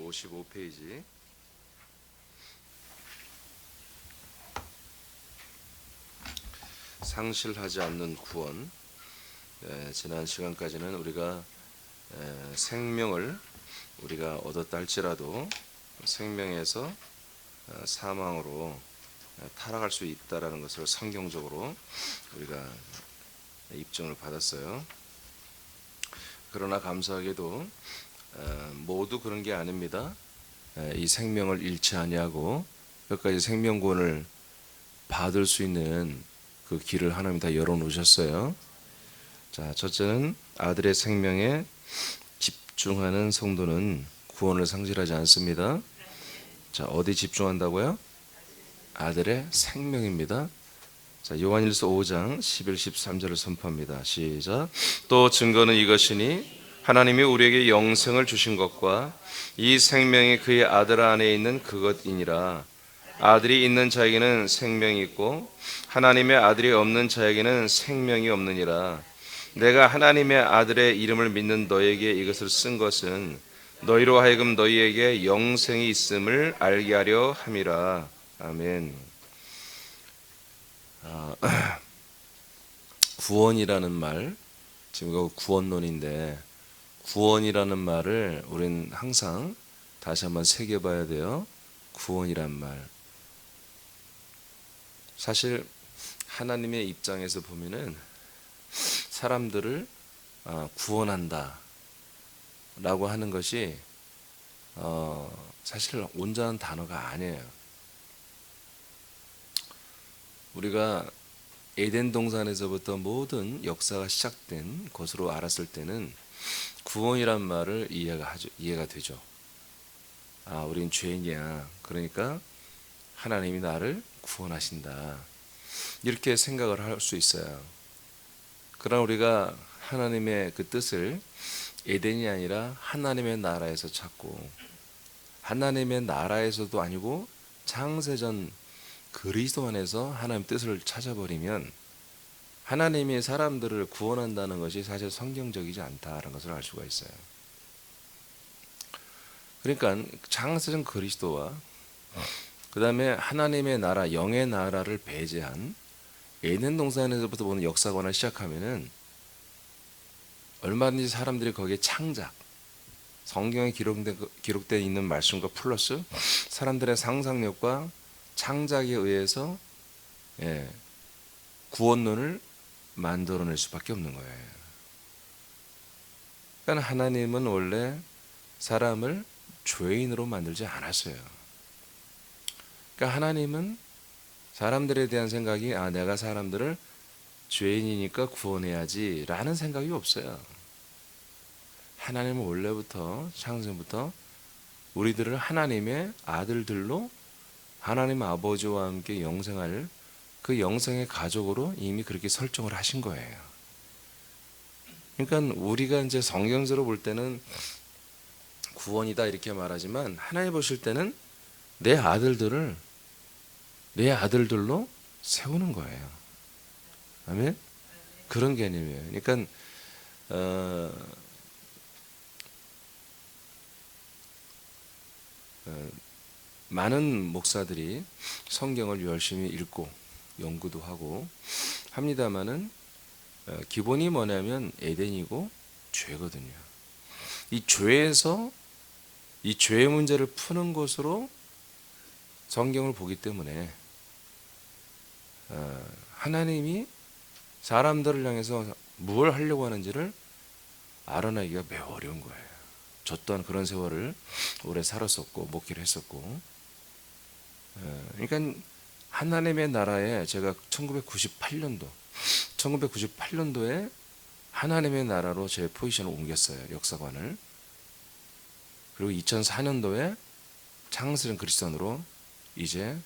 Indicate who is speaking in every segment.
Speaker 1: 55페이지. 상실하지 않는 구원. 지난 시간까지는 우리가 생명을 우리가 얻었다 할지라도 생명에서 사망으로 타락할 수 있다라는 것을 성경적으로 우리가 입증을 받았어요. 그러나 감사하게도 모두 그런 게 아닙니다. 이 생명을 잃지 아니하고 끝까지 생명구원을 받을 수 있는 그 길을 하나님 다 열어놓으셨어요. 자, 첫째는 아들의 생명에 집중하는 성도는 구원을 상실하지 않습니다. 자, 어디 집중한다고요? 아들의 생명입니다. 자, 요한일서 5장 11, 13절을 선포합니다. 시작. 또 증거는 이것이니 하나님이 우리에게 영생을 주신 것과 이 생명이 그의 아들 안에 있는 그것이니라. 아들이 있는 자에게는 생명이 있고 하나님의 아들이 없는 자에게는 생명이 없느니라. 내가 하나님의 아들의 이름을 믿는 너에게 이것을 쓴 것은 너희로 하여금 너희에게 영생이 있음을 알게 하려 함이라. 아멘. 구원이라는 말, 지금 이거 구원론인데 구원이라는 말을 우리는 항상 다시 한번 새겨봐야 돼요. 구원이란 말. 사실 하나님의 입장에서 보면은 사람들을 구원한다 라고 하는 것이 사실 온전한 단어가 아니에요. 우리가 에덴 동산에서부터 모든 역사가 시작된 것으로 알았을 때는 구원이란 말을 이해가 되죠. 우린 죄인이야. 그러니까 하나님이 나를 구원하신다. 이렇게 생각을 할 수 있어요. 그러나 우리가 하나님의 그 뜻을 에덴이 아니라 하나님의 나라에서 찾고 하나님의 나라에서도 아니고 창세전 그리스도 안에서 하나님 뜻을 찾아버리면 하나님이 사람들을 구원한다는 것이 사실 성경적이지 않다는 것을 알 수가 있어요. 그러니까 창세전 그리스도와 그 다음에 하나님의 나라, 영의 나라를 배제한 에덴 동산에서부터 보는 역사관을 시작하면은 얼마든지 사람들이 거기에 창작, 성경에 기록되어 있는 말씀과 플러스 사람들의 상상력과 창작에 의해서 구원론을 만들어낼 수밖에 없는 거예요. 그러니까 하나님은 원래 사람을 죄인으로 만들지 않았어요. 그러니까 하나님은 사람들에 대한 생각이 내가 사람들을 죄인이니까 구원해야지 라는 생각이 없어요. 하나님은 원래부터 창세부터 우리들을 하나님의 아들들로 하나님 아버지와 함께 영생할 그 영생의 가족으로 이미 그렇게 설정을 하신 거예요. 그러니까 우리가 이제 성경적으로 볼 때는 구원이다 이렇게 말하지만 하나님 보실 때는 내 아들들로 세우는 거예요. 아멘? 그런 개념이에요. 그러니까 많은 목사들이 성경을 열심히 읽고 연구도 하고 합니다마는 기본이 뭐냐면 에덴이고 죄거든요. 이 죄에서 이 죄의 문제를 푸는 것으로 성경을 보기 때문에 하나님이 사람들을 향해서 무엇을 하려고 하는지를 알아내기가 매우 어려운 거예요. 저 또한 그런 세월을 오래 살았었고 목회를 했었고 그러니까 하나님의 나라에 제가 1998년도에 하나님의 나라로 제 포지션을 옮겼어요. 역사관을. 그리고 2004년도에 창세전 그리스도인으로 이제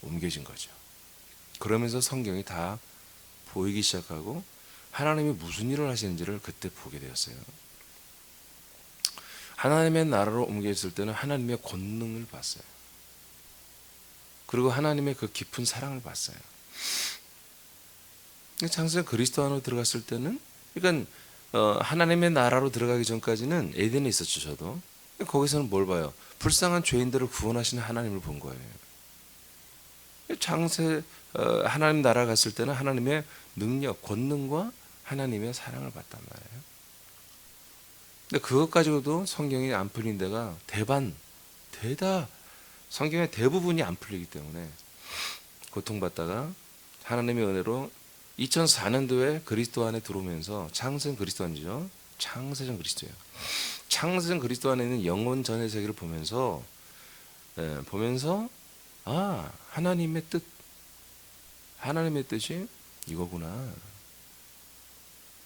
Speaker 1: 옮겨진 거죠. 그러면서 성경이 다 보이기 시작하고 하나님이 무슨 일을 하시는지를 그때 보게 되었어요. 하나님의 나라로 옮겨졌을 때는 하나님의 권능을 봤어요. 그리고 하나님의 그 깊은 사랑을 봤어요. 창세전 그리스도 안으로 들어갔을 때는 그러니까 하나님의 나라로 들어가기 전까지는 에덴에 있었죠. 저도 거기서는 뭘 봐요? 불쌍한 죄인들을 구원하시는 하나님을 본 거예요. 창세 하나님 나라 갔을 때는 하나님의 능력, 권능과 하나님의 사랑을 받단 말이에요. 근데 그것 가지고도 성경이 안 풀린 데가 대다 성경의 대부분이 안 풀리기 때문에 고통받다가 하나님의 은혜로 2004년도에 그리스도 안에 들어오면서 창세전 그리스도 안이죠. 창세전 그리스도예요. 창세전 그리스도 안에 있는 영원 전의 세계를 보면서 하나님의 뜻이 이거구나.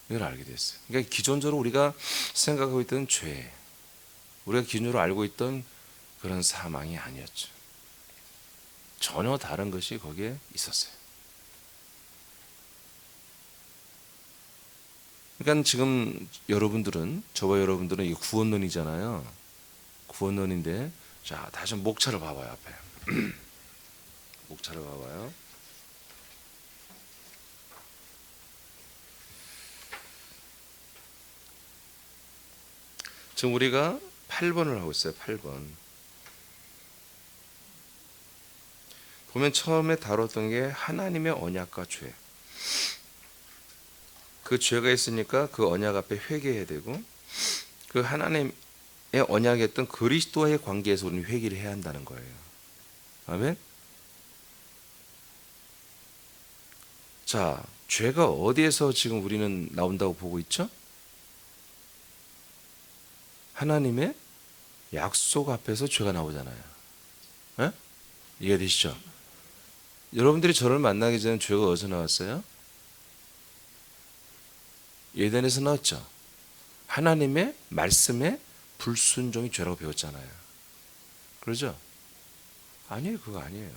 Speaker 1: 이걸 알게 됐어요. 그러니까 기존적으로 우리가 생각하고 있던 죄, 우리가 기존으로 알고 있던 그런 사망이 아니었죠. 전혀 다른 것이 거기에 있었어요. 그러니까 지금 저와 여러분들은 이게 구원론이잖아요. 구원론인데, 자, 다시 목차를 봐봐요, 앞에. 목차를 봐봐요. 지금 우리가 8번을 하고 있어요. 8번. 보면 처음에 다뤘던 게 하나님의 언약과 죄. 그 죄가 있으니까 그 언약 앞에 회개해야 되고, 그 하나님의 언약했던 그리스도와의 관계에서 우리는 회개를 해야 한다는 거예요. 아멘. 자, 죄가 어디에서 지금 우리는 나온다고 보고 있죠? 하나님의 약속 앞에서 죄가 나오잖아요. 에? 이해되시죠? 여러분들이 저를 만나기 전에 죄가 어디서 나왔어요? 예덴에서 나왔죠. 하나님의 말씀에 불순종이 죄라고 배웠잖아요. 그러죠? 아니에요. 그거 아니에요.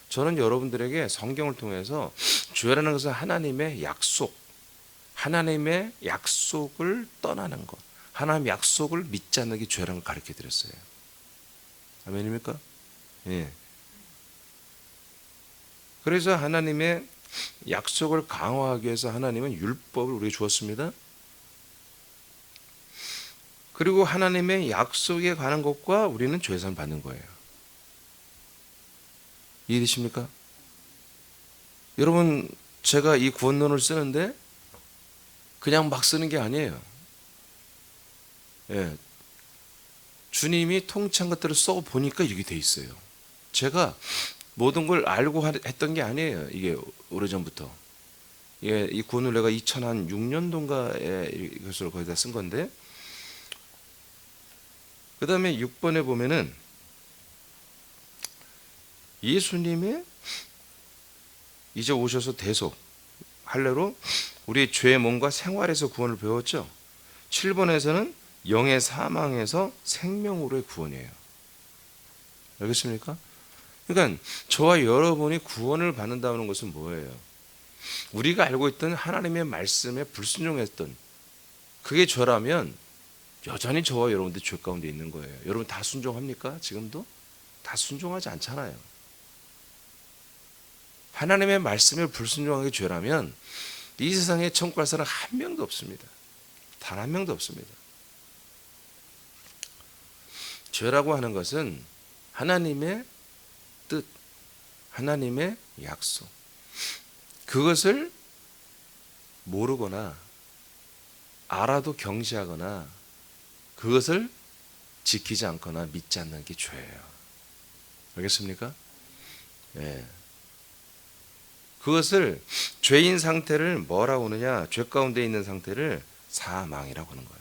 Speaker 1: 저는 여러분들에게 성경을 통해서 죄라는 것은 하나님의 약속을 떠나는 것, 하나님의 약속을 믿지 않는 게 죄라는 걸 가르쳐 드렸어요. 아멘입니까? 예. 그래서 하나님의 약속을 강화하기 위해서 하나님은 율법을 우리에게 주었습니다. 그리고 하나님의 약속에 관한 것과 우리는 죄사함을 받는 거예요. 이해되십니까? 여러분, 제가 이 구원론을 쓰는데 그냥 막 쓰는 게 아니에요. 예. 주님이 통치한 것들을 써보니까 이렇게 돼 있어요. 제가 모든 걸 알고 했던 게 아니에요. 이게 오래전부터. 예, 이 구원을 내가 2006년도인가에 이것을 거의 다 쓴 건데, 그 다음에 6번에 보면은 예수님이 이제 오셔서 대속 할례로 우리의 죄의 몸과 생활에서 구원을 배웠죠. 7번에서는 영의 사망에서 생명으로의 구원이에요. 알겠습니까? 그러니까 저와 여러분이 구원을 받는다는 것은 뭐예요? 우리가 알고 있던 하나님의 말씀에 불순종했던 그게 죄라면 여전히 저와 여러분들 죄 가운데 있는 거예요. 여러분 다 순종합니까? 지금도? 다 순종하지 않잖아요. 하나님의 말씀에 불순종한 게 죄라면 이 세상에 천국 갈 사람 한 명도 없습니다. 단 한 명도 없습니다. 죄라고 하는 것은 하나님의 뜻, 하나님의 약속, 그것을 모르거나 알아도 경시하거나 그것을 지키지 않거나 믿지 않는 게 죄예요. 알겠습니까? 예. 그것을 죄인 상태를 뭐라고 하느냐? 죄 가운데 있는 상태를 사망이라고 하는 거예요.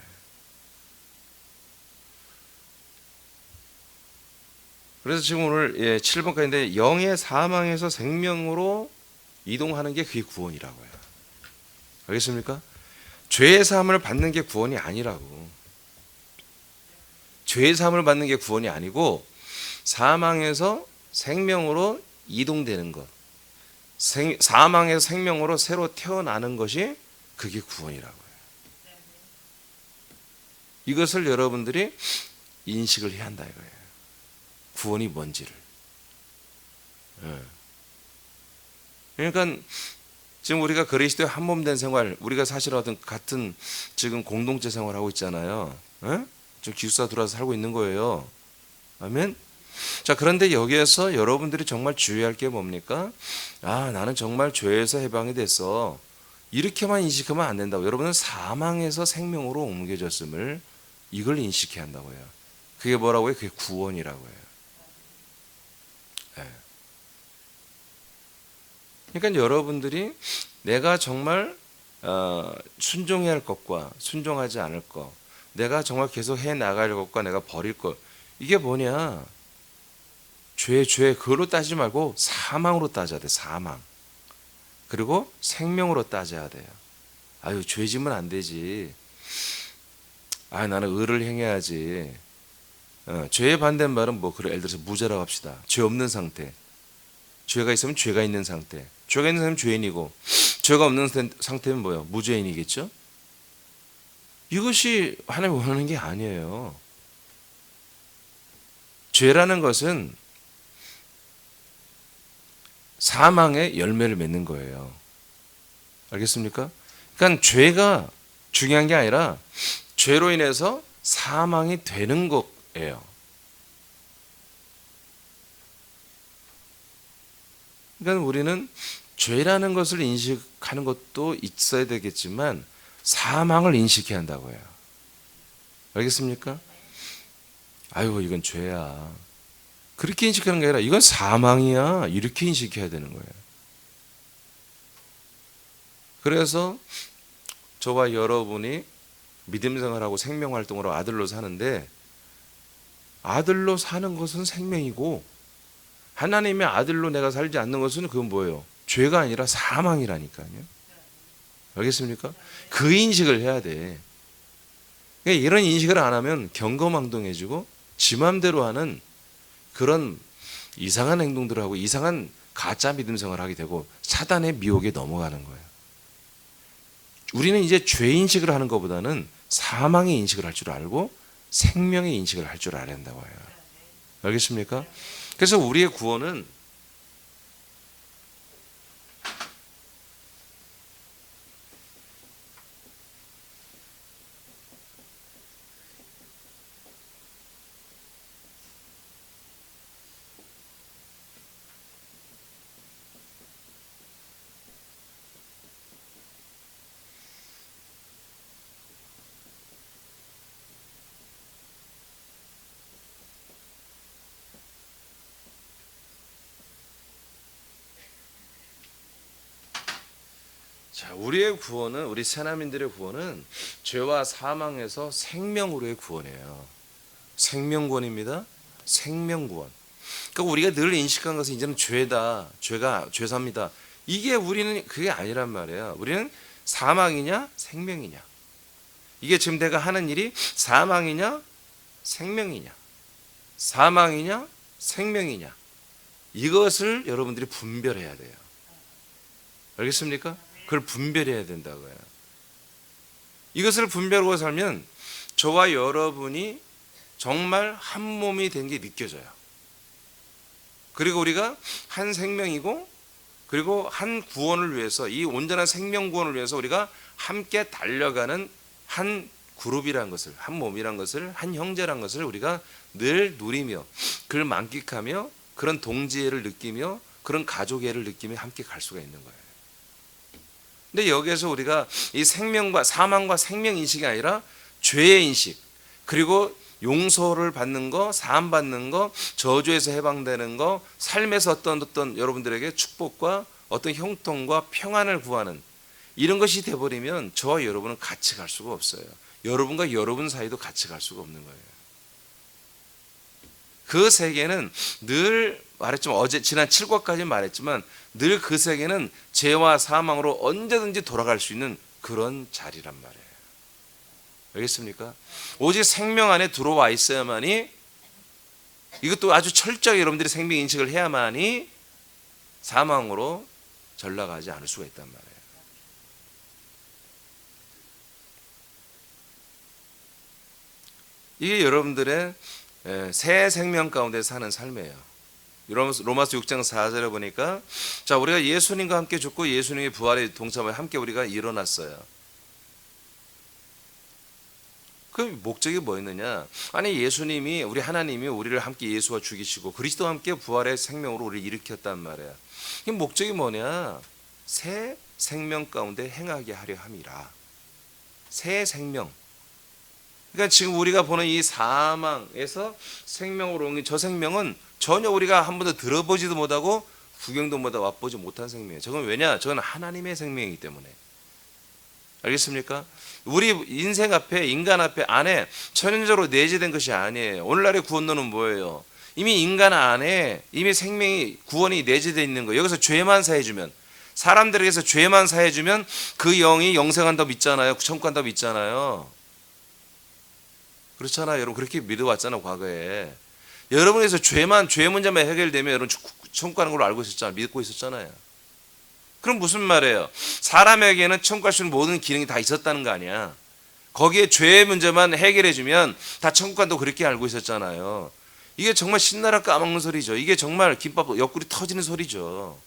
Speaker 1: 그래서 지금 오늘 7번까지인데 영의 사망에서 생명으로 이동하는 게 그게 구원이라고 해요. 알겠습니까? 죄의 사함을 받는 게 구원이 아니라고. 죄의 사함을 받는 게 구원이 아니고 사망에서 생명으로 이동되는 것, 사망에서 생명으로 새로 태어나는 것이 그게 구원이라고 해요. 이것을 여러분들이 인식을 해야 한다 이거예요. 구원이 뭔지를. 그러니까 지금 우리가 그리스도의 한몸 된 생활, 우리가 사실 어떤 같은 지금 공동체 생활하고 있잖아요. 지금 기숙사 들어와서 살고 있는 거예요. 아멘. 자, 그런데 여기에서 여러분들이 정말 주의할 게 뭡니까? 아, 나는 정말 죄에서 해방이 됐어. 이렇게만 인식하면 안 된다고. 여러분은 사망에서 생명으로 옮겨졌음을 이걸 인식해야 한다고요. 그게 뭐라고요? 그게 구원이라고요. 네. 그러니까 여러분들이 내가 정말 순종해야 할 것과 순종하지 않을 것, 내가 정말 계속 해 나갈 것과 내가 버릴 것, 이게 뭐냐? 죄 그걸로 따지지 말고 사망으로 따져야 돼. 사망. 그리고 생명으로 따져야 돼요. 아유, 죄지면 안 되지. 아, 나는 의를 행해야지. 죄의 반대말은 뭐 그래, 예를 들어서 무죄라고 합시다. 죄 없는 상태. 죄가 있으면 죄가 있는 상태. 죄가 있는 사람은 죄인이고, 죄가 없는 상태는 뭐예요? 무죄인이겠죠? 이것이 하나님 원하는 게 아니에요. 죄라는 것은 사망의 열매를 맺는 거예요. 알겠습니까? 그러니까 죄가 중요한 게 아니라 죄로 인해서 사망이 되는 거예요. 그러니까 우리는 죄라는 것을 인식하는 것도 있어야 되겠지만 사망을 인식해야 한다고요. 알겠습니까? 아이고, 이건 죄야. 그렇게 인식하는 게 아니라 이건 사망이야. 이렇게 인식해야 되는 거예요. 그래서 저와 여러분이 믿음 생활하고 생명 활동으로 아들로 사는데, 아들로 사는 것은 생명이고 하나님의 아들로 내가 살지 않는 것은 그건 뭐예요? 죄가 아니라 사망이라니까요. 알겠습니까? 그 인식을 해야 돼. 그러니까 이런 인식을 안 하면 경거망동해지고 지 맘대로 하는 그런 이상한 행동들을 하고 이상한 가짜 믿음 생활을 하게 되고 사단의 미혹에 넘어가는 거예요. 우리는 이제 죄 인식을 하는 것보다는 사망의 인식을 할 줄 알고 생명의 인식을 할 줄 알아야 한다고 해요. 알겠습니까? 그래서 우리의 구원은 자, 우리의 구원은, 우리 새나민들의 구원은 죄와 사망에서 생명으로의 구원이에요. 생명구원입니다. 생명구원. 그러니까 우리가 늘 인식한 것은 이제는 죄다, 죄사입니다. 이게 우리는 그게 아니란 말이에요. 우리는 사망이냐 생명이냐. 이게 지금 내가 하는 일이 사망이냐 생명이냐, 사망이냐 생명이냐, 이것을 여러분들이 분별해야 돼요. 알겠습니까? 그걸 분별해야 된다고요. 이것을 분별하고 살면 저와 여러분이 정말 한 몸이 된 게 느껴져요. 그리고 우리가 한 생명이고, 그리고 한 구원을 위해서, 이 온전한 생명 구원을 위해서 우리가 함께 달려가는 한 그룹이라는 것을, 한 몸이라는 것을, 한 형제라는 것을 우리가 늘 누리며 그걸 만끽하며 그런 동지애를 느끼며 그런 가족애를 느끼며 함께 갈 수가 있는 거예요. 근데 여기에서 우리가 이 생명과 사망과 생명 인식이 아니라 죄의 인식, 그리고 용서를 받는 거, 사함 받는 거, 저주에서 해방되는 거, 삶에서 어떤 여러분들에게 축복과 어떤 형통과 평안을 구하는 이런 것이 돼버리면 저와 여러분은 같이 갈 수가 없어요. 여러분과 여러분 사이도 같이 갈 수가 없는 거예요. 그 세계는 늘 말했지만, 어제 지난 7과까지 말했지만, 늘 그 세계는 죄와 사망으로 언제든지 돌아갈 수 있는 그런 자리란 말이에요. 알겠습니까? 오직 생명 안에 들어와 있어야만이, 이것도 아주 철저하게 여러분들이 생명 인식을 해야만이 사망으로 전락하지 않을 수가 있단 말이에요. 이게 여러분들의 새 생명 가운데 사는 삶이에요. 로마서 6장 4절에 보니까, 자, 우리가 예수님과 함께 죽고 예수님의 부활에 동참하여 함께 우리가 일어났어요. 그 목적이 뭐였느냐? 아니 예수님이 우리 하나님이 우리를 함께 예수와 죽이시고 그리스도와 함께 부활의 생명으로 우리를 일으켰단 말이야. 이 목적이 뭐냐? 새 생명 가운데 행하게 하려 함이라. 새 생명. 그러니까 지금 우리가 보는 이 사망에서 생명으로 옮긴 저 생명은 전혀 우리가 한 번도 들어보지도 못하고 구경도 못하고 맛보지 못한 생명이에요. 저건 왜냐? 저건 하나님의 생명이기 때문에. 알겠습니까? 우리 인생 앞에 인간 앞에 안에 천연적으로 내재된 것이 아니에요. 오늘날의 구원론은 뭐예요? 이미 인간 안에 이미 생명이 구원이 내재되어 있는 거예요. 여기서 죄만 사해주면 사람들에게서 죄만 사해주면 그 영이 영생한다고 믿잖아요. 천국 간다고 믿잖아요. 그렇잖아요. 여러분 그렇게 믿어왔잖아요. 과거에. 여러분에서 죄 문제만 해결되면 여러분 천국 가는 걸로 알고 있었잖아요. 믿고 있었잖아요. 그럼 무슨 말이에요? 사람에게는 천국 갈 수 있는 모든 기능이 다 있었다는 거 아니야. 거기에 죄의 문제만 해결해주면 다 천국 간다고 그렇게 알고 있었잖아요. 이게 정말 신나라 까먹는 소리죠. 이게 정말 김밥 옆구리 터지는 소리죠.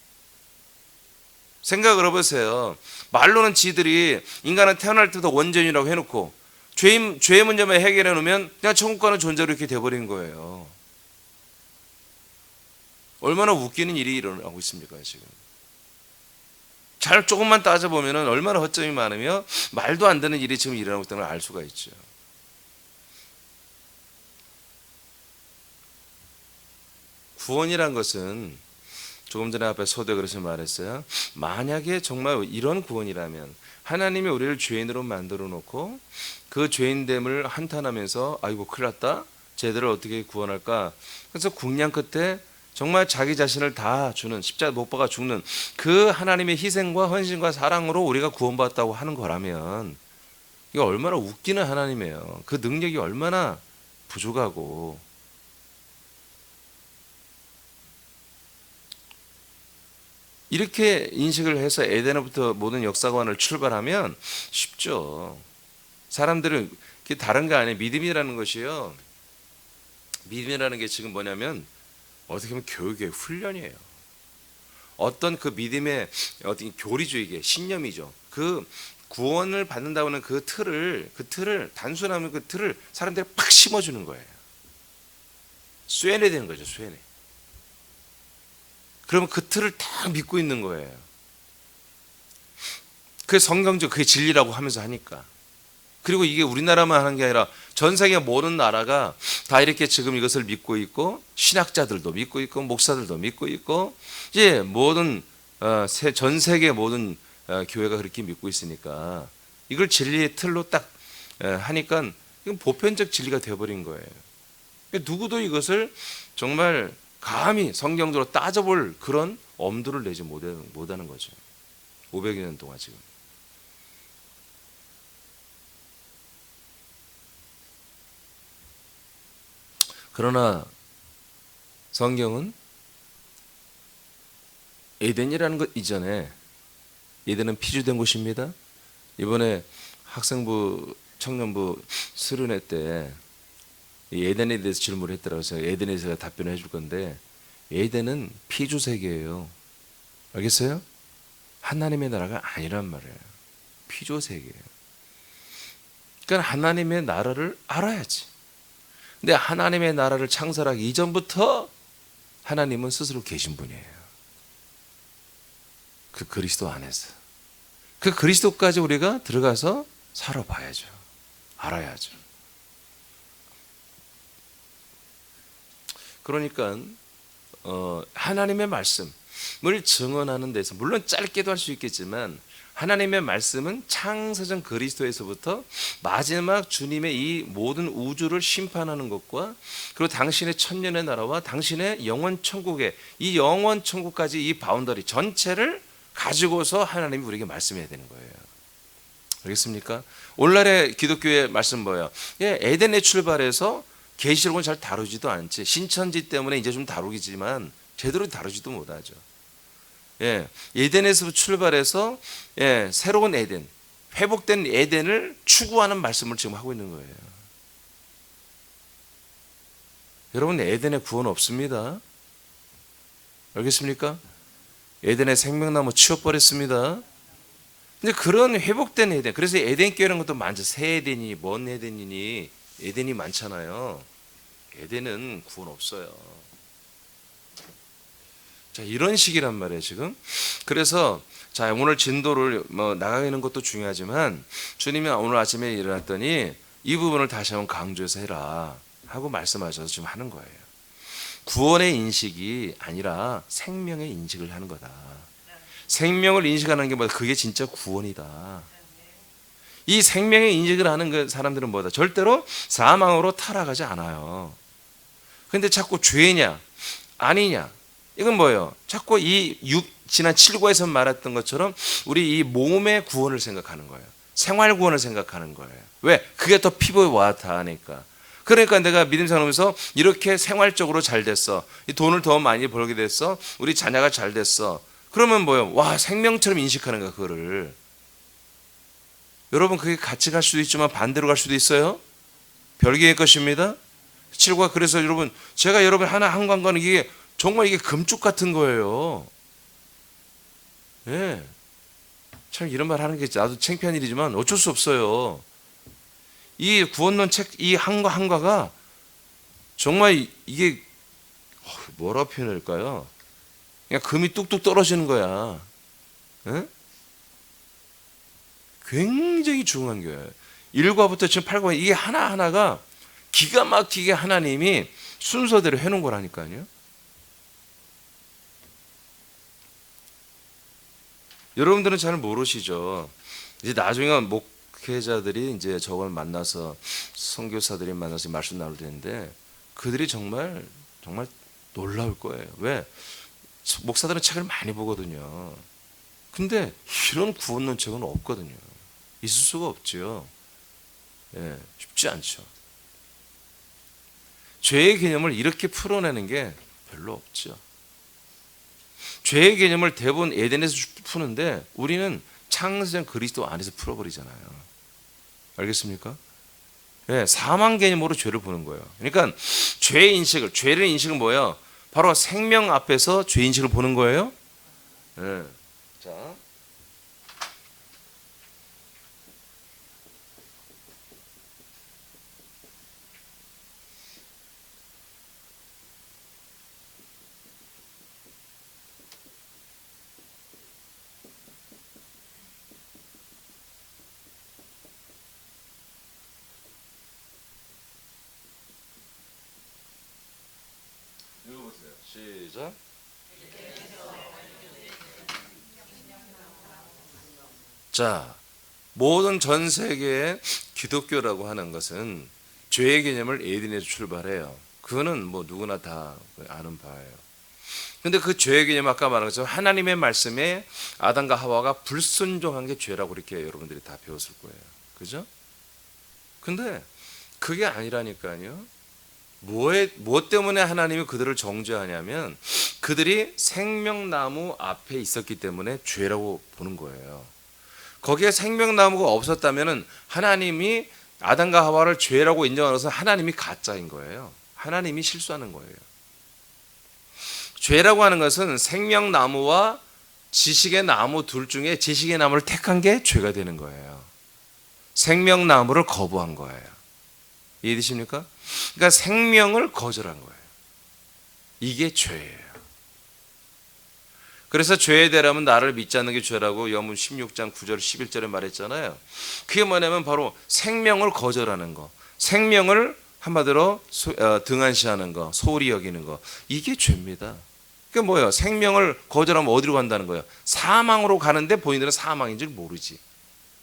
Speaker 1: 생각을 해보세요. 말로는 지들이 인간은 태어날 때부터 원죄인이라고 해놓고 죄의 문제만 해결해 놓으면 그냥 천국 가는 존재로 이렇게 돼버린 거예요. 얼마나 웃기는 일이 일어나고 있습니까 지금. 잘 조금만 따져보면 얼마나 허점이 많으며 말도 안 되는 일이 지금 일어나고 있다는 걸 알 수가 있죠. 구원이란 것은 조금 전에 앞에 소대 그릇이 말했어요. 만약에 정말 이런 구원이라면 하나님이 우리를 죄인으로 만들어 놓고 그 죄인됨을 한탄하면서 아이고 큰일 났다. 쟤들을 어떻게 구원할까. 그래서 궁냥 끝에 정말 자기 자신을 다 주는 십자가 못 박아 죽는 그 하나님의 희생과 헌신과 사랑으로 우리가 구원받았다고 하는 거라면 이거 얼마나 웃기는 하나님이에요. 그 능력이 얼마나 부족하고. 이렇게 인식을 해서 에덴으로부터 모든 역사관을 출발하면 쉽죠. 사람들은 다른 게 아니에요. 믿음이라는 것이요. 믿음이라는 게 지금 뭐냐면 어떻게 보면 교육의 훈련이에요. 어떤 그 믿음의 어떤 교리죠. 이게 신념이죠. 그 구원을 받는다고 하는 그 틀을 단순하면 그 틀을 사람들이 팍 심어주는 거예요. 쇠뇌 되는 거죠. 쇠뇌. 그러면 그 틀을 딱 믿고 있는 거예요. 그게 성경적 그게 진리라고 하면서 하니까. 그리고 이게 우리나라만 하는 게 아니라 전 세계 모든 나라가 다 이렇게 지금 이것을 믿고 있고 신학자들도 믿고 있고 목사들도 믿고 있고 이제 모든 전 세계 모든 교회가 그렇게 믿고 있으니까 이걸 진리의 틀로 딱 하니까 이건 보편적 진리가 되어버린 거예요. 누구도 이것을 정말 감히 성경적으로 따져볼 그런 엄두를 내지 못하는 거죠. 500여 년 동안 지금. 그러나 성경은 에덴이라는 것 이전에 에덴은 피주된 곳입니다. 이번에 학생부 청년부 수련회 때 에덴에 대해서 질문을 했더라고요. 그래서 에덴에 대해서 답변을 해줄 건데 에덴은 피주 세계예요. 알겠어요? 하나님의 나라가 아니란 말이에요. 피주 세계예요. 그러니까 하나님의 나라를 알아야지. 근데 하나님의 나라를 창설하기 이전부터 하나님은 스스로 계신 분이에요. 그 그리스도 안에서. 그 그리스도까지 우리가 들어가서 살아봐야죠. 알아야죠. 그러니까 하나님의 말씀을 증언하는 데서 물론 짧게도 할 수 있겠지만 하나님의 말씀은 창세전 그리스도에서부터 마지막 주님의 이 모든 우주를 심판하는 것과 그리고 당신의 천년의 나라와 당신의 영원 천국의 이 영원 천국까지 이 바운더리 전체를 가지고서 하나님이 우리에게 말씀해야 되는 거예요. 알겠습니까? 오늘날의 기독교의 말씀 뭐예요? 에덴에 출발해서 계시록은 잘 다루지도 않지. 신천지 때문에 이제 좀 다루겠지만 제대로 다루지도 못하죠. 에덴에서 출발해서 새로운 에덴, 회복된 에덴을 추구하는 말씀을 지금 하고 있는 거예요. 여러분 에덴에 구원 없습니다. 알겠습니까? 에덴의 생명나무 치워버렸습니다. 근데 그런 회복된 에덴, 그래서 에덴 교회라는 것도 많죠. 새 에덴이니 먼 에덴이니 에덴이 많잖아요. 에덴은 구원 없어요. 자, 이런 식이란 말이에요 지금. 그래서 자, 오늘 진도를 나가는 것도 중요하지만 주님이 오늘 아침에 일어났더니 이 부분을 다시 한번 강조해서 해라 하고 말씀하셔서 지금 하는 거예요. 구원의 인식이 아니라 생명의 인식을 하는 거다. 생명을 인식하는 게 뭐다? 그게 진짜 구원이다. 이 생명의 인식을 하는 그 사람들은 뭐다? 절대로 사망으로 타락하지 않아요. 근데 자꾸 죄냐 아니냐, 이건 뭐예요? 자꾸 지난 7과에서 말했던 것처럼 우리 이 몸의 구원을 생각하는 거예요. 생활 구원을 생각하는 거예요. 왜? 그게 더 피부에 와 닿으니까. 그러니까 내가 믿음 생활하면서 이렇게 생활적으로 잘 됐어. 이 돈을 더 많이 벌게 됐어. 우리 자녀가 잘 됐어. 그러면 뭐예요? 와, 생명처럼 인식하는 거야, 그거를. 여러분, 그게 같이 갈 수도 있지만 반대로 갈 수도 있어요. 별개의 것입니다. 7과. 그래서 여러분, 제가 여러분 하나 한 관과는 이게 정말 이게 금쪽 같은 거예요. 예. 네. 참 이런 말 하는 게 나도 창피한 일이지만 어쩔 수 없어요. 이 구원론 책, 이 한과 한과가 정말 이게 뭐라 표현할까요? 그냥 금이 뚝뚝 떨어지는 거야. 예? 굉장히 중요한 거예요. 1과부터 지금 8과 이게 하나하나가 기가 막히게 하나님이 순서대로 해놓은 거라니까요. 여러분들은 잘 모르시죠. 이제 나중에 목회자들이 이제 저걸 만나서 선교사들이 만나서 말씀 나눌 텐데 그들이 정말 놀라울 거예요. 왜? 목사들은 책을 많이 보거든요. 근데 이런 구원론 책은 없거든요. 있을 수가 없죠. 예, 쉽지 않죠. 죄의 개념을 이렇게 풀어내는 게 별로 없죠. 죄의 개념을 대부분 에덴에서 푸는데 우리는 창세전 그리스도 안에서 풀어버리잖아요. 알겠습니까? 네, 사망 개념으로 죄를 보는 거예요. 그러니까 죄의 인식을, 죄의 인식은 뭐예요? 바로 생명 앞에서 죄 인식을 보는 거예요. 네. 자, 읽어보세요. 시작. 자, 모든 전 세계의 기독교라고 하는 것은 죄의 개념을 에덴에서 출발해요. 그거는 뭐 누구나 다 아는 바예요. 근데 그 죄의 개념 아까 말한 것처럼 하나님의 말씀에 아담과 하와가 불순종한 게 죄라고 이렇게 여러분들이 다 배웠을 거예요. 그죠? 근데 그게 아니라니까요. 무엇 때문에 하나님이 그들을 정죄하냐면 그들이 생명나무 앞에 있었기 때문에 죄라고 보는 거예요. 거기에 생명나무가 없었다면 하나님이 아담과 하와를 죄라고 인정하는 것은 하나님이 가짜인 거예요. 하나님이 실수하는 거예요. 죄라고 하는 것은 생명나무와 지식의 나무 둘 중에 지식의 나무를 택한 게 죄가 되는 거예요. 생명나무를 거부한 거예요. 이해되십니까? 그러니까 생명을 거절한 거예요. 이게 죄예요. 그래서 죄에 대하면 나를 믿지 않는 게 죄라고 요한복음 16장 9절 11절에 말했잖아요. 그게 뭐냐면 바로 생명을 거절하는 거, 생명을 한마디로 등한시하는 거, 소홀히 여기는 거, 이게 죄입니다. 그게 뭐예요? 생명을 거절하면 어디로 간다는 거예요? 사망으로 가는데 본인들은 사망인 줄 모르지.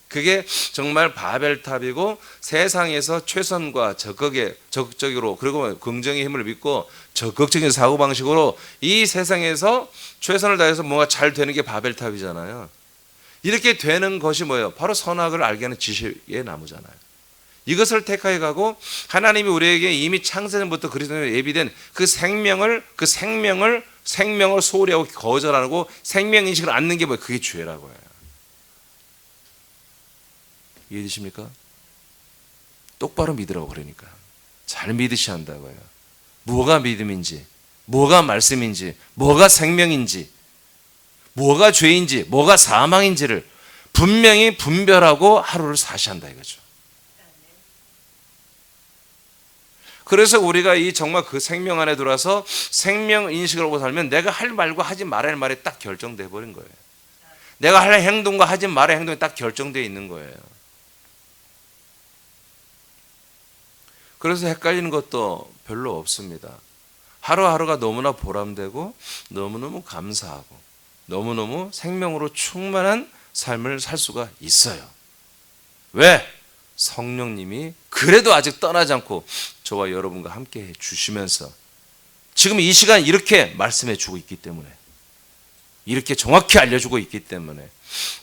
Speaker 1: 그게 정말 바벨탑이고 세상에서 최선과 적극적으로 그리고 긍정의 힘을 믿고 적극적인 사고방식으로 이 세상에서 최선을 다해서 뭔가 잘 되는 게 바벨탑이잖아요. 이렇게 되는 것이 뭐예요? 바로 선악을 알게 하는 지식의 나무잖아요. 이것을 택하여 가고 하나님이 우리에게 이미 창세전부터 그리스도에 예비된 그 생명을 소홀히 하고 거절하고 생명인식을 않는 게 뭐예요? 그게 죄라고 해요. 이해되십니까? 똑바로 믿으라고 그러니까. 잘 믿으셔야 한다고요. 뭐가 믿음인지, 뭐가 말씀인지, 뭐가 생명인지, 뭐가 죄인지, 뭐가 사망인지를 분명히 분별하고 하루를 사시한다 이거죠. 그래서 우리가 이 정말 그 생명 안에 들어와서 생명 인식을 하고 살면 내가 할 말과 하지 말아야 할 말이 딱 결정돼 버린 거예요. 내가 할 행동과 하지 말아야 할 행동이 딱 결정되어 있는 거예요. 그래서 헷갈리는 것도 별로 없습니다. 하루하루가 너무나 보람되고 너무너무 감사하고 너무너무 생명으로 충만한 삶을 살 수가 있어요. 왜? 성령님이 그래도 아직 떠나지 않고 저와 여러분과 함께 해 주시면서 지금 이 시간 이렇게 말씀해 주고 있기 때문에, 이렇게 정확히 알려주고 있기 때문에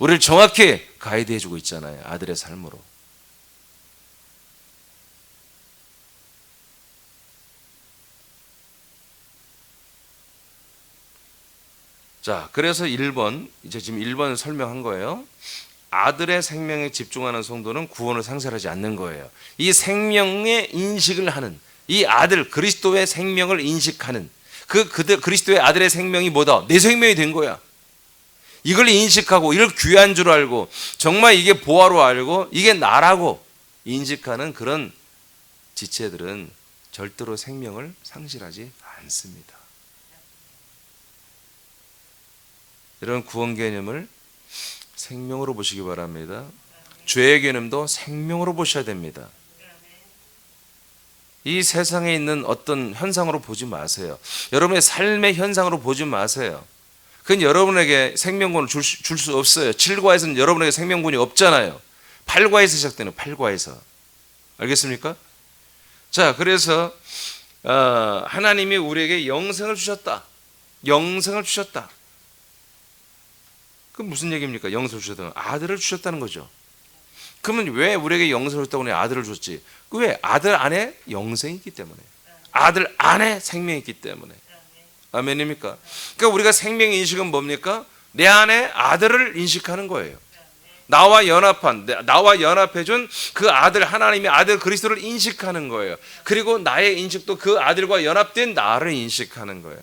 Speaker 1: 우리를 정확히 가이드해 주고 있잖아요. 아들의 삶으로. 자, 그래서 1번, 이제 지금 1번을 설명한 거예요. 아들의 생명에 집중하는 성도는 구원을 상실하지 않는 거예요. 이 생명의 인식을 하는, 이 아들 그리스도의 생명을 인식하는 그리스도의 아들의 생명이 뭐다? 내 생명이 된 거야. 이걸 인식하고 이걸 귀한 줄 알고 정말 이게 보화로 알고 이게 나라고 인식하는 그런 지체들은 절대로 생명을 상실하지 않습니다. 이런 구원 개념을 생명으로 보시기 바랍니다. 죄의 개념도 생명으로 보셔야 됩니다. 이 세상에 있는 어떤 현상으로 보지 마세요. 여러분의 삶의 현상으로 보지 마세요. 그건 여러분에게 생명권을 줄 수 없어요. 7과에서는 여러분에게 생명권이 없잖아요. 8과에서 시작되는 8과에서. 알겠습니까? 자, 그래서 하나님이 우리에게 영생을 주셨다. 영생을 주셨다. 그 무슨 얘기입니까? 영생을 주셨다는 아들을 주셨다는 거죠. 그러면 왜 우리에게 영생을 줬다고 아들을 줬지? 왜? 아들 안에 영생이 있기 때문에, 아들 안에 생명이 있기 때문에. 아멘입니까? 그러니까 우리가 생명 인식은 뭡니까? 내 안에 아들을 인식하는 거예요. 나와 연합해준 그 아들, 하나님의 아들 그리스도를 인식하는 거예요. 그리고 나의 인식도 그 아들과 연합된 나를 인식하는 거예요.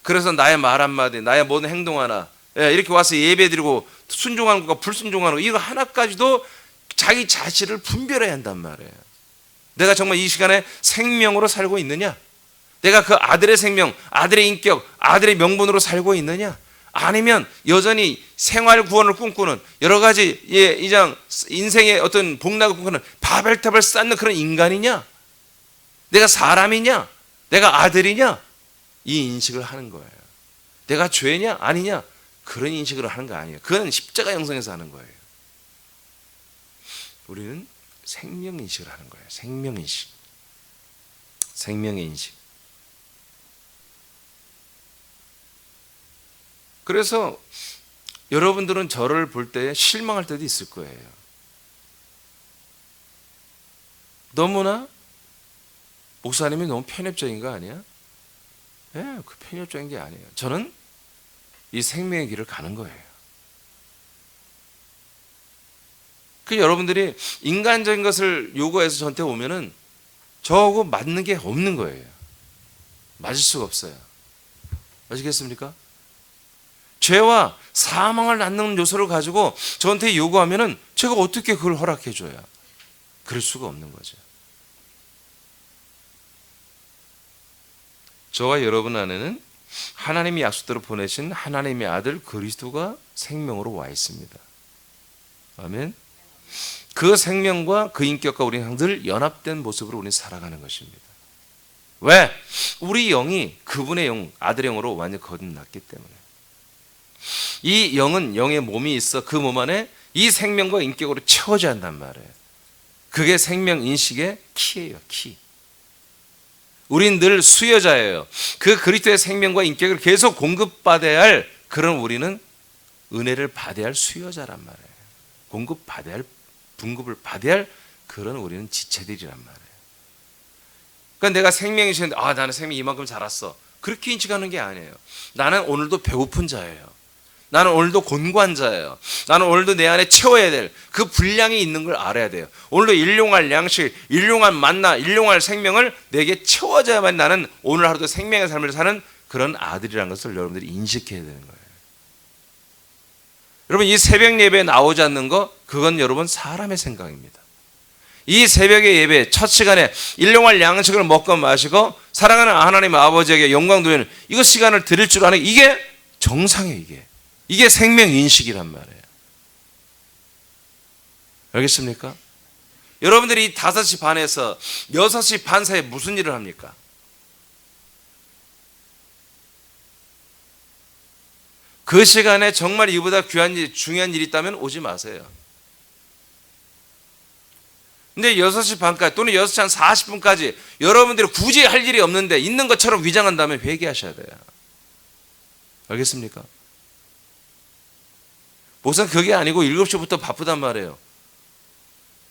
Speaker 1: 그래서 나의 말 한마디, 나의 모든 행동 하나, 이렇게 와서 예배드리고 순종하는 것과 불순종하는 것, 이거 하나까지도 자기 자신을 분별해야 한단 말이에요. 내가 정말 이 시간에 생명으로 살고 있느냐? 내가 그 아들의 생명, 아들의 인격, 아들의 명분으로 살고 있느냐? 아니면 여전히 생활 구원을 꿈꾸는 여러 가지 인생의 어떤 복락을 꿈꾸는 바벨탑을 쌓는 그런 인간이냐? 내가 사람이냐? 내가 아들이냐? 이 인식을 하는 거예요. 내가 죄냐? 아니냐? 그런 인식으로 하는 거 아니에요. 그건 십자가 영성에서 하는 거예요. 우리는 생명인식을 하는 거예요. 생명인식. 생명의 인식. 그래서 여러분들은 저를 볼 때 실망할 때도 있을 거예요. 너무나 목사님이 너무 편협적인 거 아니야? 그 편협적인 게 아니에요. 저는 이 생명의 길을 가는 거예요. 그 여러분들이 인간적인 것을 요구해서 저한테 오면은 저하고 맞는 게 없는 거예요. 맞을 수가 없어요. 아시겠습니까? 죄와 사망을 낳는 요소를 가지고 저한테 요구하면은 제가 어떻게 그걸 허락해 줘야? 그럴 수가 없는 거죠. 저와 여러분 안에는 하나님이 약속대로 보내신 하나님의 아들 그리스도가 생명으로 와 있습니다. 아멘. 그 생명과 그 인격과 우리는 늘 연합된 모습으로 우리는 살아가는 것입니다. 왜? 우리 영이 그분의 영, 아들의 영으로 완전히 거듭났기 때문에. 이 영은 영의 몸이 있어 그 몸 안에 이 생명과 인격으로 채워져야 한단 말이에요. 그게 생명 인식의 키예요. 키. 우린 늘 수여자예요. 그 그리스도의 생명과 인격을 계속 공급받아야 할 그런 우리는 은혜를 받아야 할 수여자란 말이에요. 공급받아야 할, 분급을 받아야 할 그런 우리는 지체들이란 말이에요. 그러니까 내가 생명이 있는데 나는 생명이 이만큼 자랐어. 그렇게 인식하는 게 아니에요. 나는 오늘도 배고픈 자예요. 나는 오늘도 곤고한 자예요. 나는 오늘도 내 안에 채워야 될 그 분량이 있는 걸 알아야 돼요. 오늘도 일용할 양식, 일용할 만나, 일용할 생명을 내게 채워져야만 나는 오늘 하루도 생명의 삶을 사는 그런 아들이라는 것을 여러분들이 인식해야 되는 거예요. 여러분 이 새벽 예배에 나오지 않는 거 그건 여러분 사람의 생각입니다. 이 새벽의 예배 첫 시간에 일용할 양식을 먹고 마시고 사랑하는 하나님 아버지에게 영광 돌리는 이거 시간을 드릴 줄 아는 이게 정상이에요. 이게 생명 인식이란 말이에요. 알겠습니까? 여러분들이 5시 반에서 6시 반 사이에 무슨 일을 합니까? 그 시간에 정말 이보다 귀한 일, 중요한 일이 있다면 오지 마세요. 근데 6시 반까지 또는 6시 한 40분까지 여러분들이 굳이 할 일이 없는데 있는 것처럼 위장한다면 회개하셔야 돼요. 알겠습니까? 우선 그게 아니고 7시부터 바쁘단 말이에요.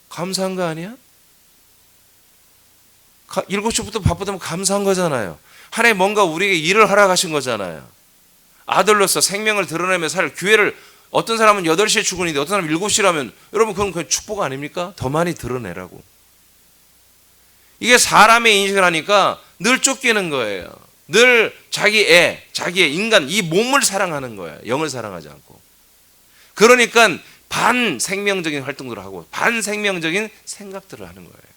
Speaker 1: 감사한 거 아니야? 7시부터 바쁘다면 감사한 거잖아요. 하나님 뭔가 우리에게 일을 하러 가신 거잖아요. 아들로서 생명을 드러내며 살 교회를 어떤 사람은 8시에 출근인데 어떤 사람은 7시라면 여러분 그건 축복 아닙니까? 더 많이 드러내라고. 이게 사람의 인식을 하니까 늘 쫓기는 거예요. 늘 자기의 인간 이 몸을 사랑하는 거예요. 영을 사랑하지 않고. 그러니까 반생명적인 활동들을 하고 반생명적인 생각들을 하는 거예요.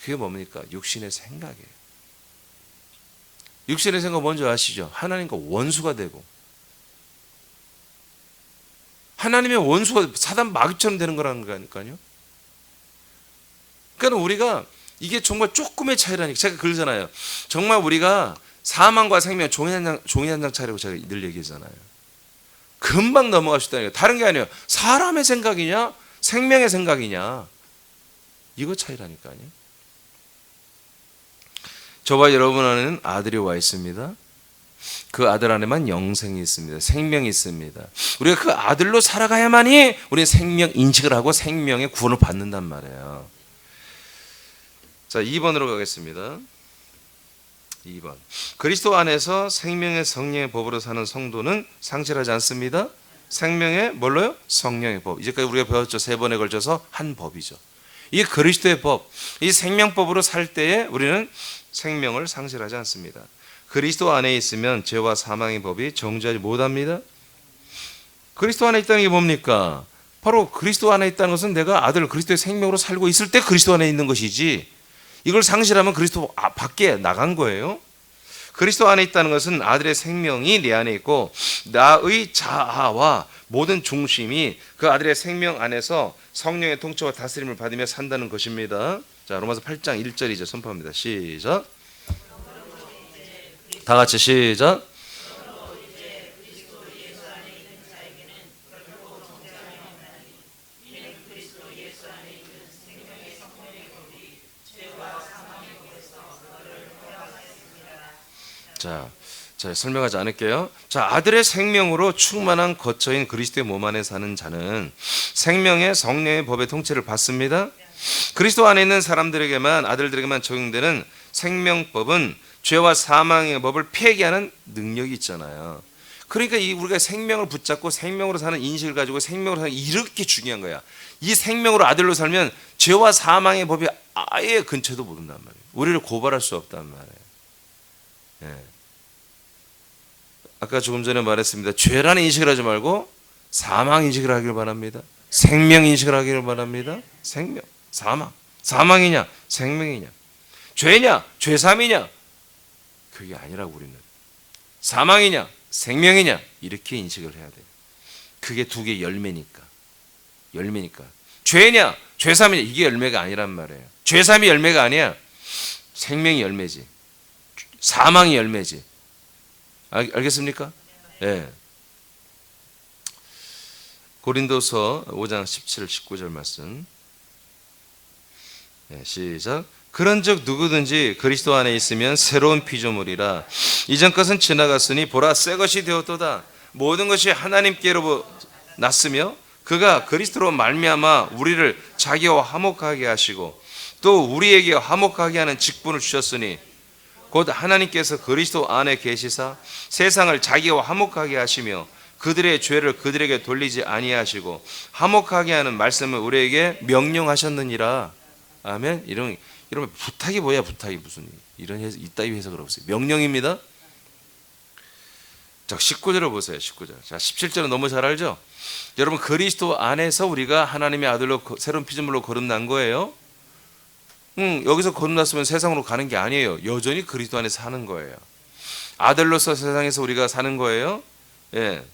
Speaker 1: 그게 뭡니까? 육신의 생각이에요. 육신의 생각 뭔지 아시죠? 하나님과 원수가 되고 하나님의 원수가 사단 마귀처럼 되는 거라는 거니까요. 그러니까 우리가 이게 정말 조금의 차이라니까. 제가 그러잖아요. 정말 우리가 사망과 생명 종이 한 장 차리고 제가 늘 얘기하잖아요. 금방 넘어갈 수 있다니까. 다른 게 아니에요. 사람의 생각이냐 생명의 생각이냐 이거 차이라니까요. 저와 여러분 안에는 아들이 와 있습니다. 그 아들 안에만 영생이 있습니다. 생명이 있습니다. 우리가 그 아들로 살아가야만이 우리는 생명 인식을 하고 생명의 구원을 받는단 말이에요. 자, 2번으로 가겠습니다. 2번. 그리스도 안에서 생명의 성령의 법으로 사는 성도는 상실하지 않습니다. 생명의 뭘로요? 성령의 법. 이제까지 우리가 배웠죠. 3번에 걸쳐서 한 법이죠. 이 그리스도의 법, 이 생명법으로 살 때에 우리는 생명을 상실하지 않습니다. 그리스도 안에 있으면 죄와 사망의 법이 정죄하지 못합니다. 그리스도 안에 있다는 게 뭡니까? 바로 그리스도 안에 있다는 것은 내가 아들 그리스도의 생명으로 살고 있을 때 그리스도 안에 있는 것이지 이걸 상실하면 그리스도 밖에 나간 거예요. 그리스도 안에 있다는 것은 아들의 생명이 내 안에 있고 나의 자아와 모든 중심이 그 아들의 생명 안에서 성령의 통치와 다스림을 받으며 산다는 것입니다. 자, 로마서 8장 1절이죠. 선포합니다. 시작. 다 같이 시작. 자, 설명하지 않을게요. 자, 아들의 생명으로 충만한 거처인 그리스도의 몸 안에 사는 자는 생명의 성령의 법의 통치를 받습니다. 그리스도 안에 있는 사람들에게만 아들들에게만 적용되는 생명법은 죄와 사망의 법을 폐기하는 능력이 있잖아요. 그러니까 우리가 생명을 붙잡고 생명으로 사는 인식을 가지고 생명으로 사는 이렇게 중요한 거야. 이 생명으로 아들로 살면 죄와 사망의 법이 아예 근처도 못 온단 말이에요. 우리를 고발할 수 없단 말이에요. 예. 아까 조금 전에 말했습니다. 죄라는 인식을 하지 말고 사망 인식을 하기를 바랍니다. 생명 인식을 하기를 바랍니다. 생명, 사망. 사망이냐 생명이냐 죄냐 죄삼이냐 그게 아니라고. 우리는 사망이냐 생명이냐 이렇게 인식을 해야 돼요. 그게 두 개의 열매니까. 죄냐 죄삼이냐 이게 열매가 아니란 말이에요. 죄삼이 열매가 아니야. 생명이 열매지. 사망이 열매지. 알겠습니까? 예. 네. 고린도서 5장 17, 19절 말씀. 네, 시작. 그런즉 누구든지 그리스도 안에 있으면 새로운 피조물이라. 이전 것은 지나갔으니 보라 새 것이 되었도다. 모든 것이 하나님께로 났으며 그가 그리스도로 말미암아 우리를 자기와 화목하게 하시고 또 우리에게 화목하게 하는 직분을 주셨으니 곧 하나님께서 그리스도 안에 계시사 세상을 자기와 화목하게 하시며 그들의 죄를 그들에게 돌리지 아니하시고 화목하게 하는 말씀을 우리에게 명령하셨느니라. 아멘. 이런 부탁이 뭐야? 부탁이 무슨 이런 이따위 해석을 없어요. 명령입니다. 자, 19절을 보세요. 19절. 자, 17절은 너무 잘 알죠? 여러분, 그리스도 안에서 우리가 하나님의 아들로 새로운 피조물로 거듭난 거예요. 여기서 거듭났으면 세상으로 가는 게 아니에요. 여전히 그리스도 안에서 사는 거예요. 아들로서 세상에서 우리가 사는 거예요. 예.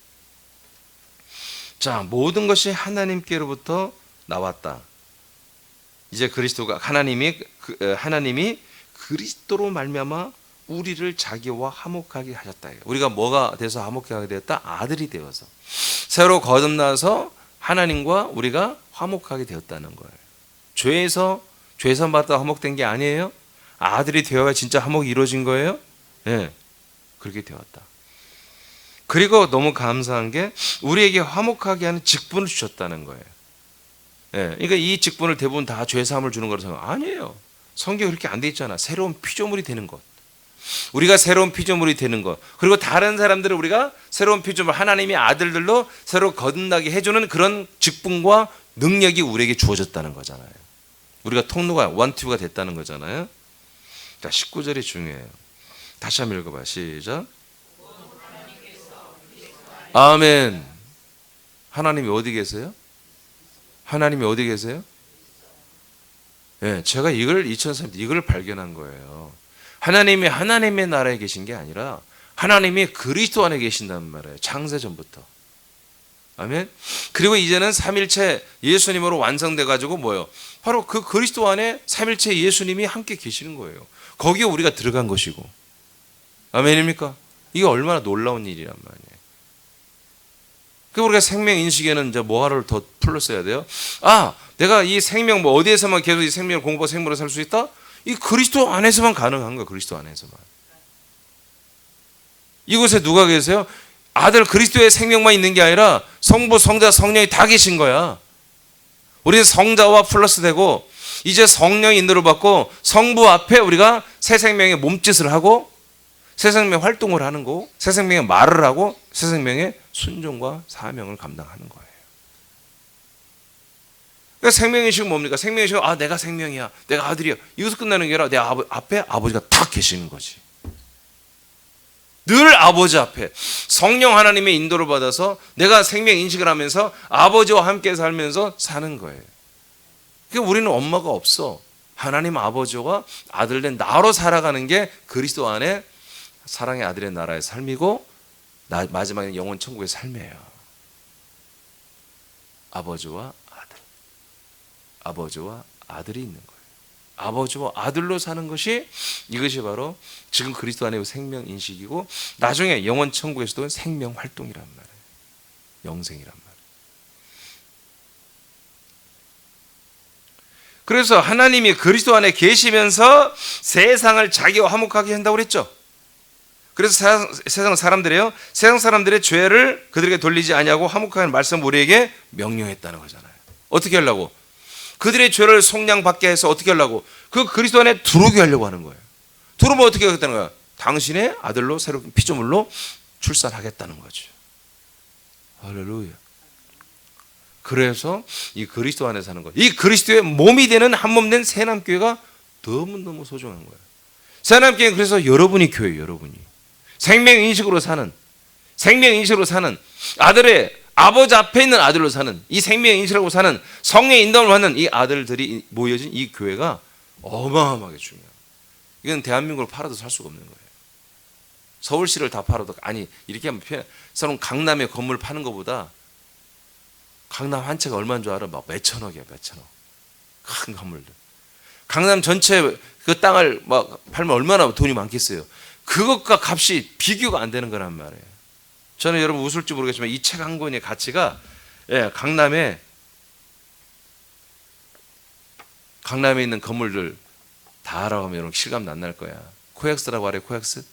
Speaker 1: 자, 모든 것이 하나님께로부터 나왔다. 이제 그리스도가 하나님이 그리스도로 말미암아 우리를 자기와 화목하게 하셨다. 우리가 뭐가 돼서 화목하게 되었다? 아들이 되어서 새로 거듭나서 하나님과 우리가 화목하게 되었다는 거예요. 죄에서 죄선 받다 화목된 게 아니에요. 아들이 되어야 진짜 화목이 이루어진 거예요. 네, 그렇게 되었다. 그리고 너무 감사한 게 우리에게 화목하게 하는 직분을 주셨다는 거예요. 예, 그러니까 이 직분을 대부분 다 죄사함을 주는 거라서 아니에요. 성경이 그렇게 안 돼 있잖아. 새로운 피조물이 되는 것. 우리가 새로운 피조물이 되는 것. 그리고 다른 사람들을 우리가 새로운 피조물, 하나님의 아들들로 새로 거듭나게 해주는 그런 직분과 능력이 우리에게 주어졌다는 거잖아요. 우리가 통로가 원튜브가 됐다는 거잖아요. 자, 19절이 중요해요. 다시 한번 읽어봐. 시작. 아멘. 하나님이 어디 계세요? 하나님이 어디 계세요? 예, 제가 이걸 2003년 이걸 발견한 거예요. 하나님이 하나님의 나라에 계신 게 아니라 하나님이 그리스도 안에 계신단 말이에요. 창세 전부터. 아멘. 그리고 이제는 삼일체 예수님으로 완성돼 가지고 뭐요? 바로 그 그리스도 안에 삼일체 예수님이 함께 계시는 거예요. 거기에 우리가 들어간 것이고. 아멘입니까? 이게 얼마나 놀라운 일이란 말이에요. 그 우리가 생명 인식에는 이제 뭐하를 더 풀렀어야 돼요? 아, 내가 이 생명 뭐 어디에서만 계속 이 생명을 공부하고 생명으로 살 수 있다? 이 그리스도 안에서만 가능한 거야. 그리스도 안에서만. 이곳에 누가 계세요? 아들 그리스도의 생명만 있는 게 아니라 성부, 성자, 성령이 다 계신 거야. 우리는 성자와 플러스 되고 이제 성령의 인도를 받고 성부 앞에 우리가 새 생명의 몸짓을 하고 새 생명의 활동을 하는 거고 새 생명의 말을 하고 새 생명의 순종과 사명을 감당하는 거예요. 그러니까 생명의식은 뭡니까? 생명의식은 아 내가 생명이야. 내가 아들이야. 이것서 끝나는 게 아니라 내 앞에 아버지가 딱 계시는 거지. 늘 아버지 앞에 성령 하나님의 인도를 받아서 내가 생명 인식을 하면서 아버지와 함께 살면서 사는 거예요. 그러니까 우리는 엄마가 없어. 하나님 아버지와 아들된 나로 살아가는 게 그리스도 안에 사랑의 아들의 나라의 삶이고 마지막에 영원 천국의 삶이에요. 아버지와 아들. 아버지와 아들이 있는 거예요. 아버지와 아들로 사는 것이 이것이 바로 지금 그리스도 안의 생명 인식이고 나중에 영원 천국에서도 생명 활동이란 말이에요. 영생이란 말이에요. 그래서 하나님이 그리스도 안에 계시면서 세상을 자기와 화목하게 한다고 그랬죠. 그래서 세상 사람들이요, 세상 사람들의 죄를 그들에게 돌리지 아니하고 화목하게 하는 말씀 우리에게 명령했다는 거잖아요. 어떻게 하려고? 그들의 죄를 속량받게 해서 어떻게 하려고? 그 그리스도 안에 들어오게 하려고 하는 거예요. 들어오면 어떻게 하겠다는 거야? 당신의 아들로 새로운 피조물로 출산하겠다는 거죠. 할렐루야. 그래서 이 그리스도 안에 사는 거예요. 이 그리스도의 몸이 되는 한몸 된 새남교회가 너무너무 소중한 거예요. 새남교회는 그래서 여러분이 교회예요. 여러분이 생명인식으로 사는 아들의 아버지 앞에 있는 아들로 사는 이 생명인식으로 사는 성령의 인도를 받는 이 아들들이 모여진 이 교회가 어마어마하게 중요해요. 이건 대한민국을 팔아도 살 수가 없는 거예요. 서울시를 다 팔아도 아니 이렇게 하면 서로 강남에 건물 파는 것보다 강남 한 채가 얼마인 줄 알아? 막 몇천억이야. 몇천억. 큰 건물들. 강남 전체 그 땅을 막 팔면 얼마나 돈이 많겠어요. 그것과 값이 비교가 안 되는 거란 말이에요. 저는 여러분 웃을지 모르겠지만 이 책 한 권의 가치가 강남에 있는 건물들 다 알아보면 여러분 실감 안 날 거야. 코엑스라고 알아요? 코엑스?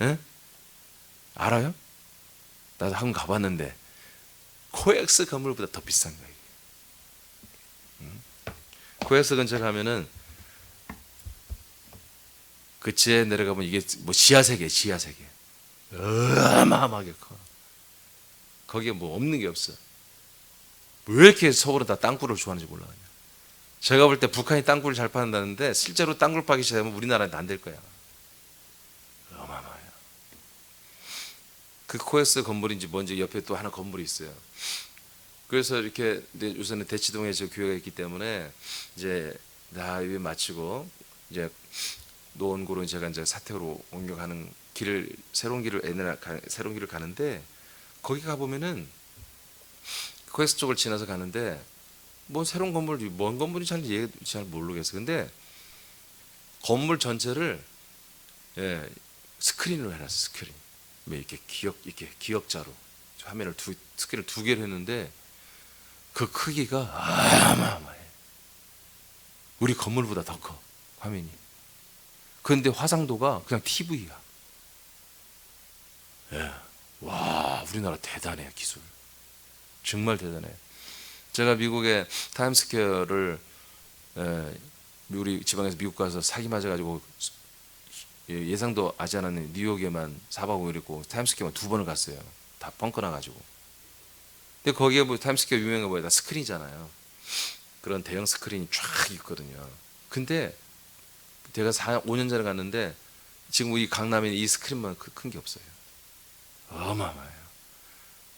Speaker 1: 예? 알아요? 나도 한번 가봤는데 코엑스 건물보다 더 비싼 거예요. 코엑스 근처에 가면은 그 지하에 내려가면 이게 뭐 지하세계. 어마어마하게 커. 거기에 뭐 없는 게 없어. 왜 이렇게 서울은 다 땅굴을 좋아하는지 몰라. 그냥. 제가 볼 때 북한이 땅굴을 잘 파는다는데 실제로 땅굴 파기 시작하면 우리나라는 안 될 거야. 어마어마해요. 그 코엑스 건물인지 뭔지 옆에 또 하나 건물이 있어요. 그래서 이렇게 우선은 대치동에 저 교회가 있기 때문에 이제 다 예배 마치고 이제 노원구로 제가 이제 사택으로 옮겨가는 길을 새로운 길을 가는데 거기 가 보면은 코엑스 쪽을 지나서 가는데 뭐 새로운 건물 뭔 건물이 잘 모르겠어. 근데 건물 전체를 스크린으로 해놨어. 스크린. 뭐 이렇게 기역자로 화면을 스크린을 2개를 했는데 그 크기가 어마어마해. 우리 건물보다 더 커 화면이. 그런데 화상도가 그냥 TV야. 와, 우리나라 대단해요. 기술 정말 대단해. 제가 미국의 타임스퀘어를 우리 지방에서 미국 가서 사기 맞아가지고 예상도 하지 않았는 뉴욕에만 4박 5일 있고 타임스퀘어만 2번을 갔어요. 다 뻥커 나가지고. 근데 거기에 뭐 타임스퀘어 유명한 거 뭐야? 다 스크린이잖아요. 그런 대형 스크린이 쫙 있거든요. 근데 제가 5년 전에 갔는데 지금 우리 강남에 이 스크린만 큰 게 없어요. 어마어마해요.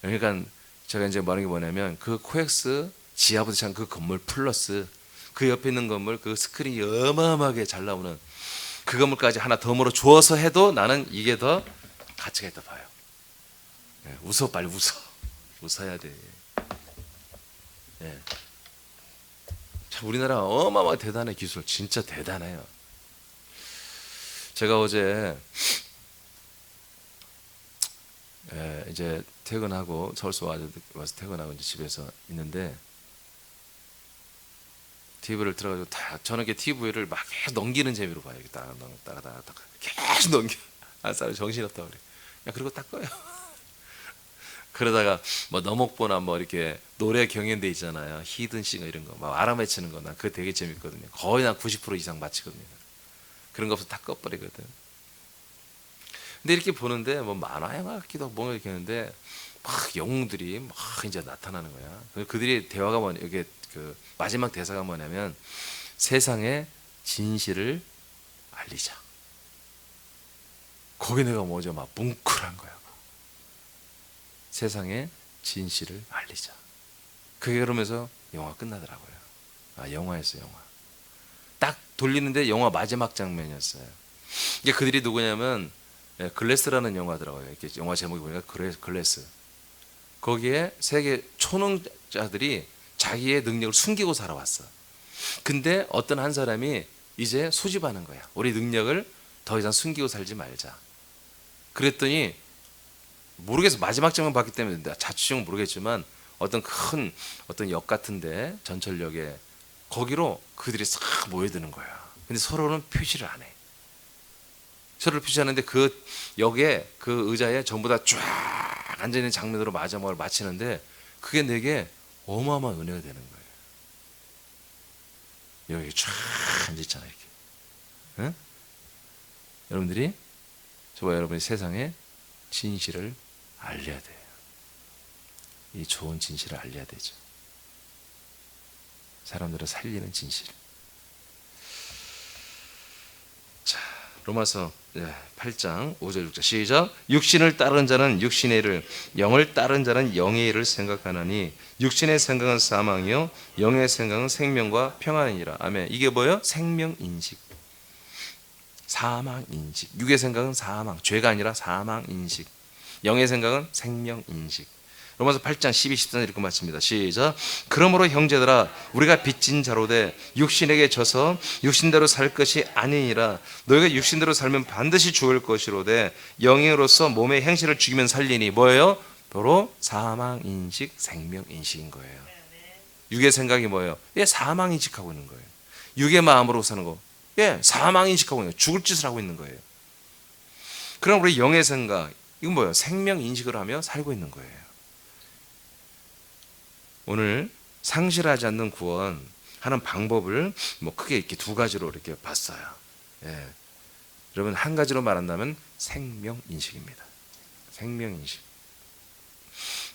Speaker 1: 그러니까 제가 이제 말하는 게 뭐냐면 그 코엑스 지하부터 시작한 그 건물 플러스 그 옆에 있는 건물 그 스크린이 어마어마하게 잘 나오는 그 건물까지 하나 덤으로 주어서 해도 나는 이게 더 가치가 있다 봐요. 웃어, 빨리 웃어야 돼. 참 우리나라 어마어마하게 대단해. 기술 진짜 대단해요. 제가 어제 이제 퇴근하고 서울서 와서 퇴근하고 이제 집에서 있는데 TV를 틀어가지고 저는 이렇게 TV를 막 계속 넘기는 재미로 봐요. 따가 계속 넘겨. 사람 정신없다 그래. 그리고 딱 꺼요. 그러다가 뭐 너목보나 뭐 이렇게 노래 경연대 있잖아요. 히든싱어 이런 거 막 알아맞히는 거 나 그거 되게 재밌거든요. 거의 한 90% 이상 맞히거든요. 그런 거 없어 다 꺼버리거든. 근데 이렇게 보는데 뭐 만화 영화 같기도 하고 뭔가 이렇게 하는데 막 영웅들이 막 이제 나타나는 거야. 그들이 대화가 뭐냐, 이게 그 마지막 대사가 뭐냐면 세상의 진실을 알리자. 거기 내가 뭐죠 막 뭉클한 거야. 세상의 진실을 알리자. 그게 그러면서 영화 끝나더라고요. 영화였어요, 영화. 딱 돌리는데 영화 마지막 장면이었어요. 이게 그들이 누구냐면 글래스라는 영화더라고요. 이렇게 영화 제목이 보니까 글래스. 거기에 세계 초능자들이 자기의 능력을 숨기고 살아왔어. 근데 어떤 한 사람이 이제 소집하는 거야. 우리 능력을 더 이상 숨기고 살지 말자. 그랬더니 모르겠어. 마지막 장면 봤기 때문에 자취형은 모르겠지만 어떤 역 같은데 전철역에 거기로 그들이 싹 모여드는 거야. 근데 서로는 표시를 안 해. 서로를 표시하는데 그 역에 그 의자에 전부 다 쫙 앉아있는 장면으로 마지막을 마치는데 그게 내게 어마어마한 은혜가 되는 거예요. 여기 쫙 앉아있잖아 이렇게. 응? 여러분들이 저와 여러분이 세상에 진실을 알려야 돼요. 이 좋은 진실을 알려야 되죠. 사람들을 살리는 진실. 자, 로마서 8장 5절 6절 시작. 육신을 따르는 자는 육신의 일을, 영을 따르는 자는 영의 일을 생각하나니 육신의 생각은 사망이요 영의 생각은 생명과 평안이니라. 아멘. 이게 뭐예요? 생명인식. 사망인식. 육의 생각은 사망, 죄가 아니라 사망인식. 영의 생각은 생명인식. 로마서 8장 12, 13절 읽고 마칩니다. 시작. 그러므로 형제들아 우리가 빚진 자로 돼 육신에게 져서 육신대로 살 것이 아니니라. 너희가 육신대로 살면 반드시 죽을 것이로되 영으로서 몸의 행실을 죽이면 살리니 뭐예요? 바로 사망인식, 생명인식인 거예요. 육의 생각이 뭐예요? 사망인식하고 있는 거예요. 육의 마음으로 사는 거. 사망인식하고 있는 거예요. 죽을 짓을 하고 있는 거예요. 그럼 우리 영의 생각, 이건 뭐예요? 생명인식을 하며 살고 있는 거예요. 오늘 상실하지 않는 구원 하는 방법을 뭐 크게 이렇게 2가지로 이렇게 봤어요. 여러분 한 가지로 말한다면 생명인식입니다. 생명인식.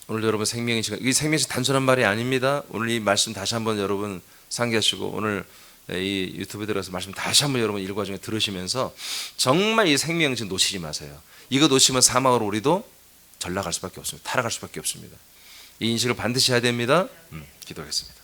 Speaker 1: 오늘 여러분 생명인식, 이 생명인식 단순한 말이 아닙니다. 오늘 이 말씀 다시 한번 여러분 상기하시고 오늘 이 유튜브에 들어가서 말씀 다시 한번 여러분 일과 중에 들으시면서 정말 이 생명인식 놓치지 마세요. 이거 놓치면 사망으로 우리도 전락할 수밖에 없습니다. 타락할 수밖에 없습니다. 이 인식을 반드시 해야 됩니다. 기도하겠습니다.